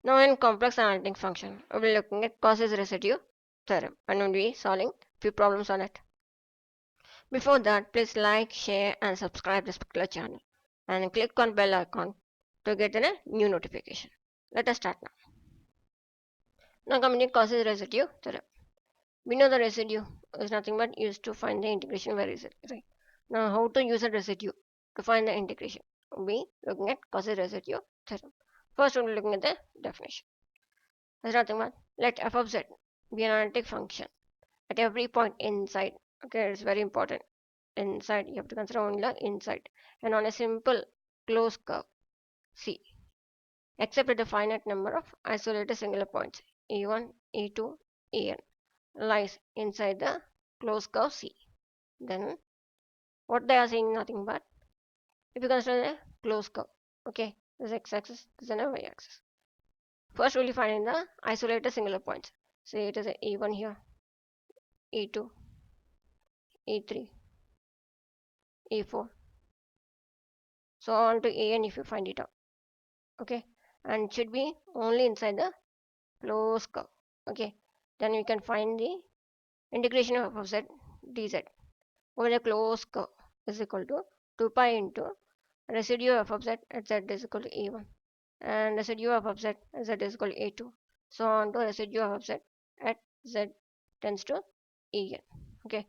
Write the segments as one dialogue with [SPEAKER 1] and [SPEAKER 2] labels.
[SPEAKER 1] Now in complex analytic function, we'll be looking at Cauchy's residue theorem and we'll be solving few problems on it. Before that, please like, share and subscribe this particular channel and click on bell icon to get a new notification. Let us start now. Now coming to Cauchy's residue theorem. We know the residue is nothing but used to find the integration very easily, right? Now how to use a residue to find the integration? We'll be looking at Cauchy's residue theorem. First we'll be looking at the definition. There's nothing but let f of z be an analytic function at every point inside. Okay, it's very important. Inside, you have to consider only the inside and on a simple closed curve C, except at a finite number of isolated singular points E1, E2, En lies inside the closed curve C. Then what they are saying nothing but if you consider a closed curve, okay, this x-axis, this is an y-axis. First we'll be finding the isolated singular points. Say it is a E1 here, E2, E3, E4, so on to En if you find it out. Okay, and it should be only inside the closed curve. Okay, then we can find the integration of z dz over the closed curve is equal to 2 pi into residue of z at z is equal to a1 and residue of z at z is equal to a2, so on to residue of z at z tends to en. Okay,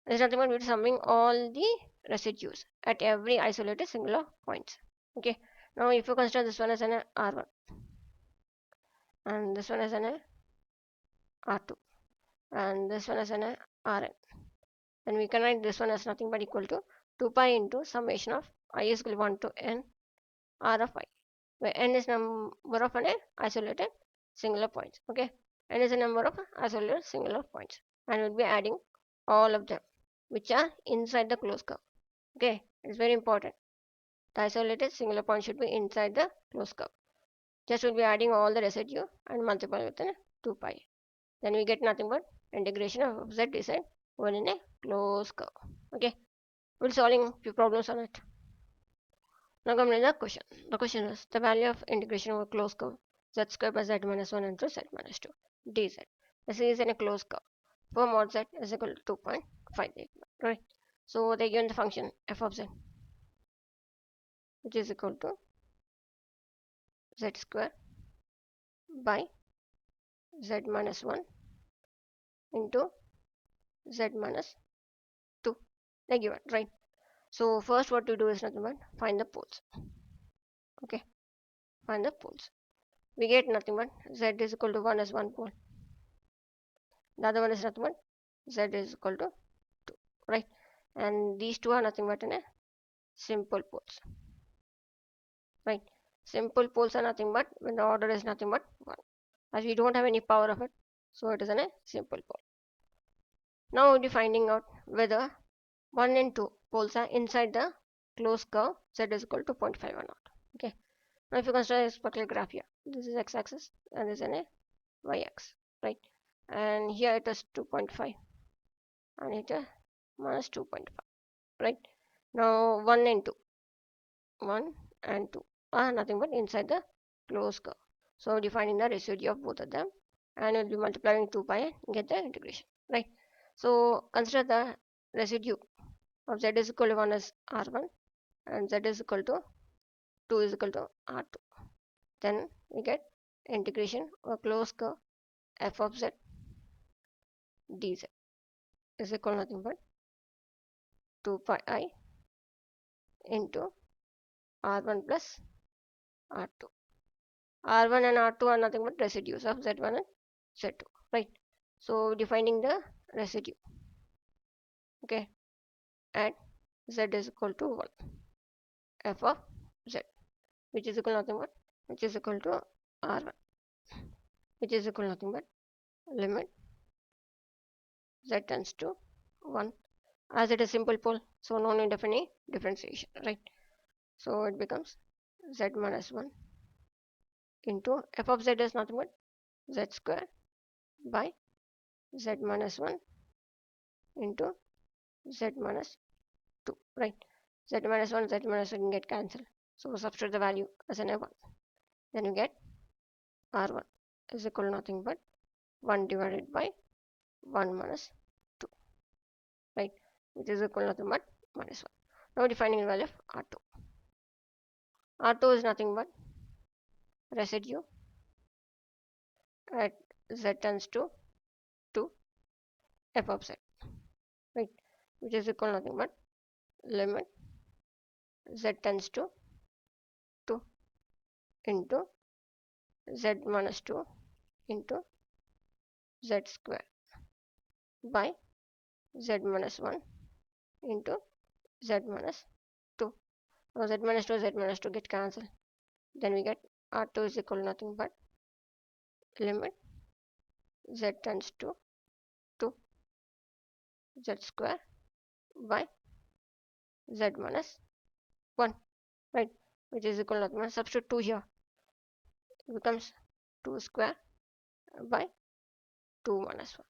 [SPEAKER 1] there's nothing but we're summing all the residues at every isolated singular points. Okay, now if you consider this one as an r1 and this one as an r2 and this one as an rn, then we can write this one as nothing but equal to 2 pi into summation of I is equal to 1 to n r of I, where n is number of an isolated singular points. Okay, n is a number of isolated singular points and we'll be adding all of them which are inside the closed curve. Okay, it's very important. The isolated singular point should be inside the closed curve. Just we'll be adding all the residue and multiply with 2 pi. Then we get nothing but integration of z dz over in a closed curve. Okay, we'll solving few problems on it. Now come to the question. The question is the value of integration over closed curve z squared by z minus 1 into z minus 2 dz. This is in a closed curve for mod z is equal to 2.58. Right. So they given the function f of z, which is equal to z squared by z minus 1 into z minus 2. They given, right? So first what to do is nothing but find the poles. Okay, find the poles. We get nothing but z is equal to 1 as one pole. The other one is nothing but z is equal to 2, right? And these two are nothing but in a simple poles, right? Simple poles are nothing but when the order is nothing but 1. As we don't have any power of it, so it is in a simple pole. Now we'll be finding out whether 1 and 2 poles are inside the closed curve z is equal to 0.5 or not. Okay. Now if you consider this particular graph here, this is x-axis and this is a y-axis, right? And here it is 2.5 and it is minus 2.5, right? Now 1 and 2 are nothing but inside the closed curve. So defining the residue of both of them and we'll be multiplying 2 pi and get the integration, right? So consider the residue of z is equal to 1 as r1 and z is equal to 2 is equal to r2. Then we get integration of closed curve f of z dz is equal to nothing but 2 pi I into r1 plus r2. r1 and r2 are nothing but residues of z1 and z2, right? So defining the residue, okay, at z is equal to 1 f of z, which is equal to nothing but which is equal to r1, which is equal to nothing but limit z tends to 1. As it is simple pole, so no need of any differentiation, right? So it becomes z minus 1 into f of z is nothing but z square by z minus 1 into z minus 2, right? Z minus 1 can get cancelled, so substitute the value as an 1, then you get r1 is equal to nothing but 1 divided by 1 minus 2, right, which is equal to nothing but minus 1. Now defining the value of r2. R2 is nothing but residue at z tends to 2 f of z, right, which is equal to nothing but limit z tends to 2 into z minus 2 into z square by z minus 1 into z minus 2. Now z minus 2 z minus 2 get cancelled. Then we get r2 is equal to nothing but limit z tends to 2 z square by z minus 1, right, which is equal to nothing but substitute 2 here. It becomes 2 square by 2 minus 1,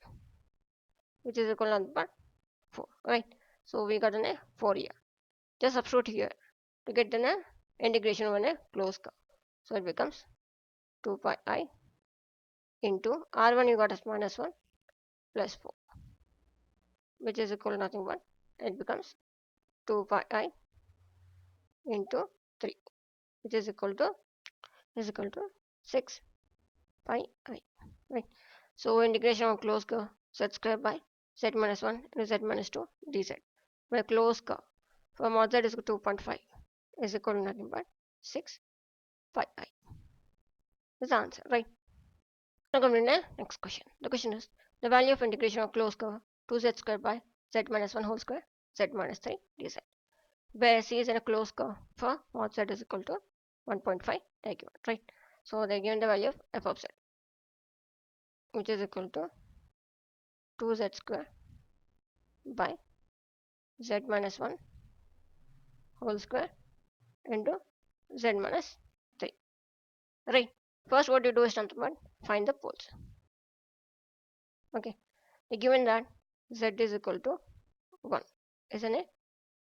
[SPEAKER 1] which is equal to nothing but 4, right. So we got an 4 here. Just substitute here to get an integration of a closed curve. So it becomes 2 pi I into r1 you got as minus 1 plus 4, which is equal to nothing but it becomes 2 pi I into 3, which is equal to 6 pi I, right. So integration of closed curve z square by z minus 1 into z minus 2 dz, where closed curve for mod z is 2.5 is equal to nothing but 6 pi I. That's the answer, right. Now coming to the next question. The question is the value of integration of closed curve 2z square by z minus 1 whole square z minus 3 dz, where c is in a closed curve for mod z is equal to 1.5 they given, right. So they given the value of f of z, which is equal to 2z square by z minus 1 whole square into z minus 3, right. First what you do is nothing but find the poles. Okay, they given that z is equal to 1 isn't it,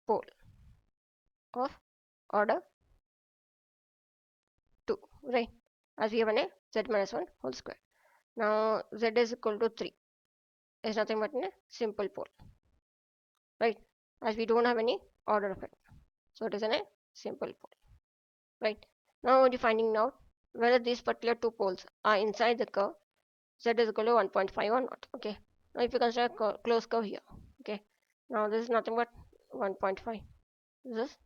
[SPEAKER 1] pole of order 2, right, as we have a z minus 1 whole square. Now z is equal to 3 is nothing but a simple pole, right, as we don't have any order of it, so it is a simple pole, right. Now we're finding out whether these particular two poles are inside the curve z is equal to 1.5 or not. Okay, now if you consider a closed curve here, okay, now this is nothing but 1.5, this is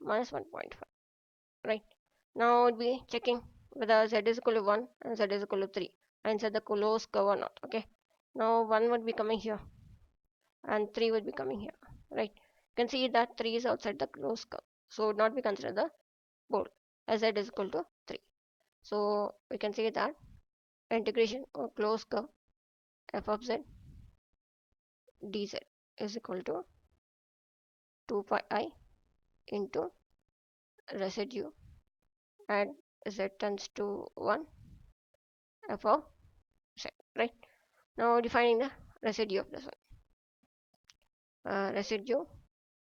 [SPEAKER 1] minus 1.5, right. Now we'll be checking whether z is equal to 1 and z is equal to 3 are inside the closed curve or not. Okay, now 1 would be coming here and 3 would be coming here, right. You can see that 3 is outside the closed curve, so would not be considered the pole as z is equal to 3. So we can say that integration of closed curve f of z dz is equal to 2 pi I into residue at z tends to 1 f of z, right. Now defining the residue of this one, residue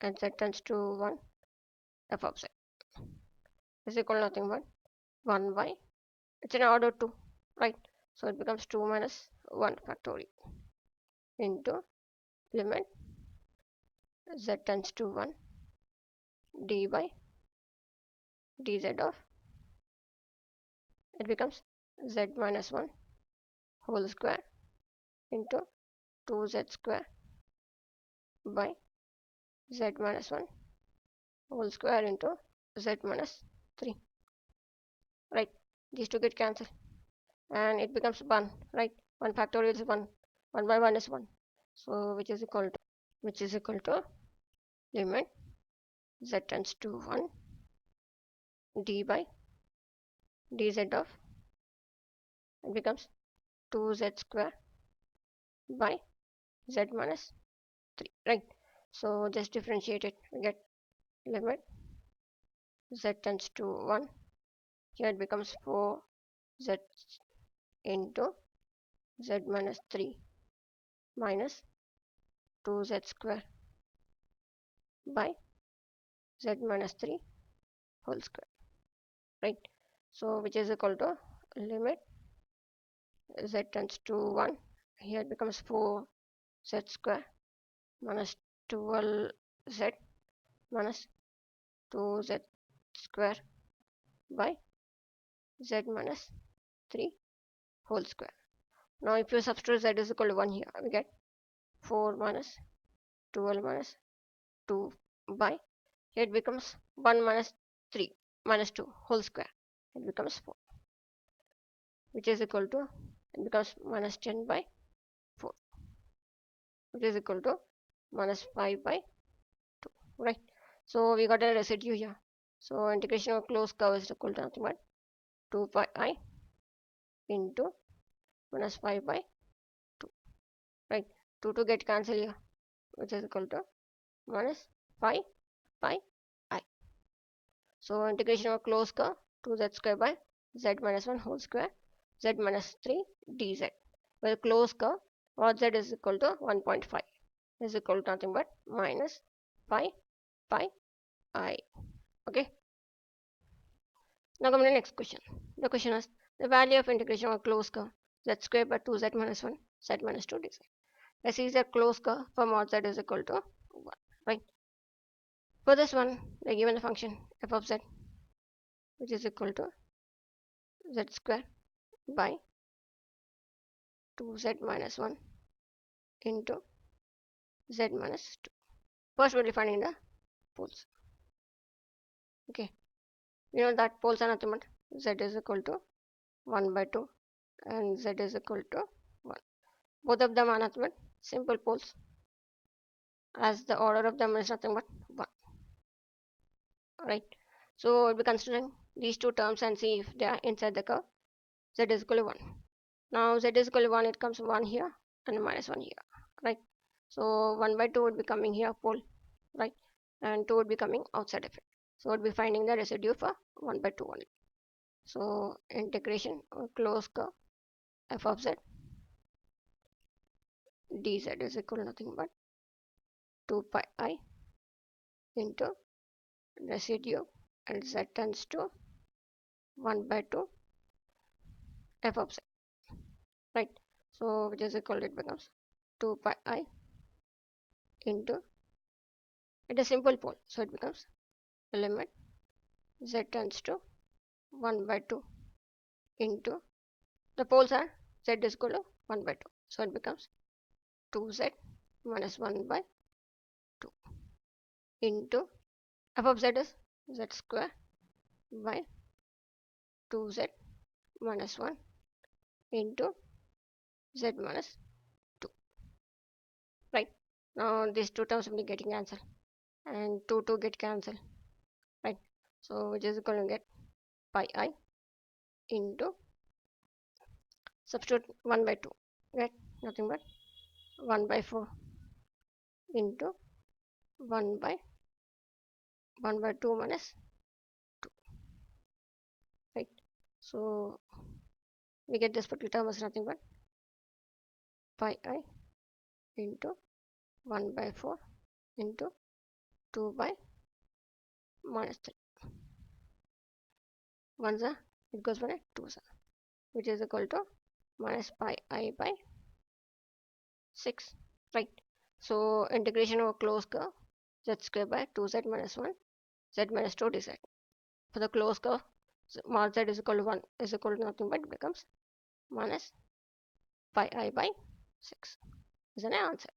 [SPEAKER 1] at z tends to 1 f of z is equal to nothing but 1 by, it's in order 2, right, so it becomes 2 minus 1 factorial into limit z tends to 1 d by dz of, it becomes z minus 1 whole square into 2z square by z minus 1 whole square into z minus 3, right. These two get cancelled and it becomes 1, right. 1 factorial is 1, 1 by 1 is 1, so which is equal to limit z tends to 1 d by dz of, it becomes 2z square by z minus 3, right. So just differentiate it, we get limit z tends to 1, here it becomes 4z into z minus 3 minus 2z square by z minus 3 whole square, right. So which is equal to limit z tends to 1. Here it becomes 4z square minus 12z minus 2z square by z minus 3 whole square. Now if you substitute z is equal to 1 here, we get 4 minus 12 minus 2 by, here it becomes 1 minus 3 minus 2 whole square. It becomes 4, which is equal to, it becomes minus 10 by 4, which is equal to minus 5 by 2, right? So we got a residue here. So integration of closed curve is equal to nothing but 2 pi I into minus 5 by 2, right? 2 get cancelled here, which is equal to minus 5 pi I. So integration of closed curve 2z square by z minus 1 whole square z minus 3 dz, where closed curve or z is equal to 1.5 is equal to nothing but minus 5 pi I. Okay. Now come to the next question. The question is the value of integration of closed curve z square by 2z minus 1 z minus 2 dz. Let's see the closed curve for mod z is equal to 1, right? For this one, they given the function f of z, which is equal to z square by 2z minus 1 into z minus 2. First we'll be finding the poles. Okay, we know that poles are nothing but z is equal to 1 by 2 and z is equal to 1. Both of them are nothing but simple poles, as the order of them is nothing but 1. Right, so we'll be considering these two terms and see if they are inside the curve. Z is equal to 1. Now z is equal to 1, it comes 1 here and minus 1 here, right? So 1 by 2 would be coming here pole, right? And 2 would be coming outside of it. So we'll be finding the residue for 1 by 2 only. So integration or closed curve f of z dz is equal to nothing but 2 pi I into residue and z tends to 1 by 2 f of z, right? So which is equal to, it becomes 2 pi I into, it is simple pole, so it becomes limit z tends to 1 by 2 into, the poles are z is equal to 1 by 2, so it becomes 2z minus 1 by 2 into f of z is z square by 2z minus 1 into z minus 2, right? Now these two terms will be getting cancelled and 2 get cancelled, right? So which is equal to get pi I into, substitute 1 by 2, get nothing but 1 by 4 into 1 by 2 minus 2, right? So we get this particular term as nothing but pi I into 1 by 4 into 2 by minus 3. 1's are, it goes by 2's are, which is equal to minus pi I by 6, right? So integration of closed curve z square by 2z minus 1 z minus 2 dz. For the closed curve, mod z is equal to 1 is equal to nothing but it becomes minus pi I by 6 is an answer.